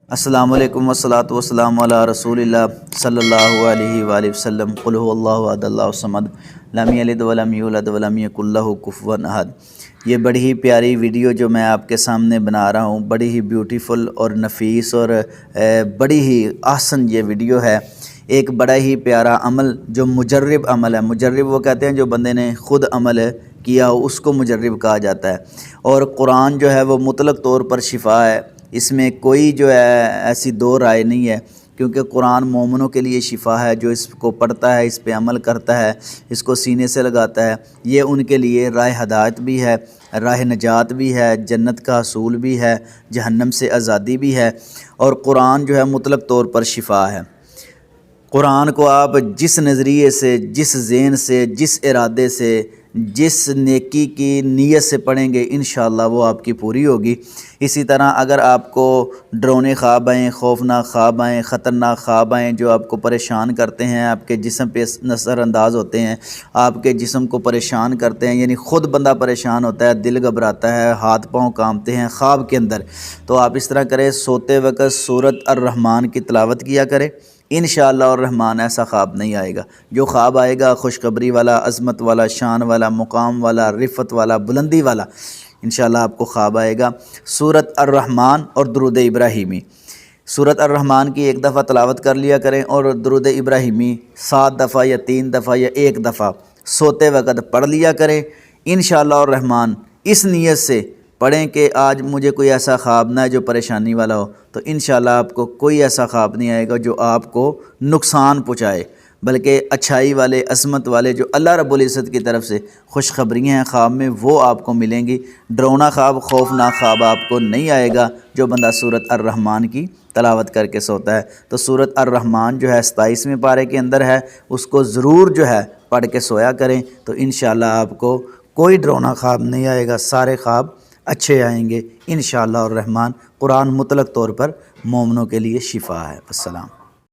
السلام علیکم والصلاۃ والسلام علی رسول اللہ صلی اللہ علیہ وآلہ وسلم قل هو اللہ احد اللہ الصمد لم یلد ولم یولد ولم یکن لہ کفوا احد۔ یہ بڑی ہی پیاری ویڈیو جو میں آپ کے سامنے بنا رہا ہوں، بڑی ہی بیوٹیفل اور نفیس اور بڑی ہی احسن یہ ویڈیو ہے۔ ایک بڑا ہی پیارا عمل جو مجرب عمل ہے، مجرب وہ کہتے ہیں جو بندے نے خود عمل کیا ہو اس کو مجرب کہا جاتا ہے۔ اور قرآن جو ہے وہ مطلق طور پر شفا ہے، اس میں کوئی جو ہے ایسی دو رائے نہیں ہے، کیونکہ قرآن مومنوں کے لیے شفا ہے۔ جو اس کو پڑھتا ہے، اس پہ عمل کرتا ہے، اس کو سینے سے لگاتا ہے، یہ ان کے لیے راہ ہدایت بھی ہے، راہ نجات بھی ہے، جنت کا حصول بھی ہے، جہنم سے آزادی بھی ہے۔ اور قرآن جو ہے مطلق طور پر شفا ہے۔ قرآن کو آپ جس نظریے سے، جس ذہن سے، جس ارادے سے، جس نیکی کی نیت سے پڑھیں گے انشاءاللہ وہ آپ کی پوری ہوگی۔ اسی طرح اگر آپ کو ڈرونے خواب آئیں، خوفناک خواب آئیں، خطرناک خواب آئیں جو آپ کو پریشان کرتے ہیں، آپ کے جسم پہ نظر انداز ہوتے ہیں، آپ کے جسم کو پریشان کرتے ہیں، یعنی خود بندہ پریشان ہوتا ہے، دل گھبراتا ہے، ہاتھ پاؤں کانپتے ہیں خواب کے اندر، تو آپ اس طرح کریں، سوتے وقت سورۃ الرحمن کی تلاوت کیا کریں، انشاءاللہ الرحمن ایسا خواب نہیں آئے گا۔ جو خواب آئے گا خوشخبری والا، عظمت والا، شان والا، مقام والا، رفعت والا، بلندی والا انشاءاللہ آپ کو خواب آئے گا۔ سورۃ الرحمن اور درود ابراہیمی، سورۃ الرحمن کی ایک دفعہ تلاوت کر لیا کریں، اور درود ابراہیمی 7 دفعہ یا 3 دفعہ یا 1 دفعہ سوتے وقت پڑھ لیا کریں انشاءاللہ الرحمن۔ اس نیت سے پڑھیں کہ آج مجھے کوئی ایسا خواب نہ ہے جو پریشانی والا ہو، تو انشاءاللہ آپ کو کوئی ایسا خواب نہیں آئے گا جو آپ کو نقصان پہنچائے، بلکہ اچھائی والے، عظمت والے جو اللہ رب العزت کی طرف سے خوشخبریاں ہیں خواب میں وہ آپ کو ملیں گی۔ ڈرونا خواب، خوفناک خواب آپ کو نہیں آئے گا جو بندہ سورۃ الرحمن کی تلاوت کر کے سوتا ہے۔ تو سورۃ الرحمن جو ہے 27ویں پارے کے اندر ہے، اس کو ضرور جو ہے پڑھ کے سویا کریں، تو انشاءاللہ آپ کو کوئی ڈرونا خواب نہیں آئے گا، سارے خواب اچھے آئیں گے انشاءاللہ الرحمن۔ قرآن مطلق طور پر مومنوں کے لیے شفا ہے۔ السلام۔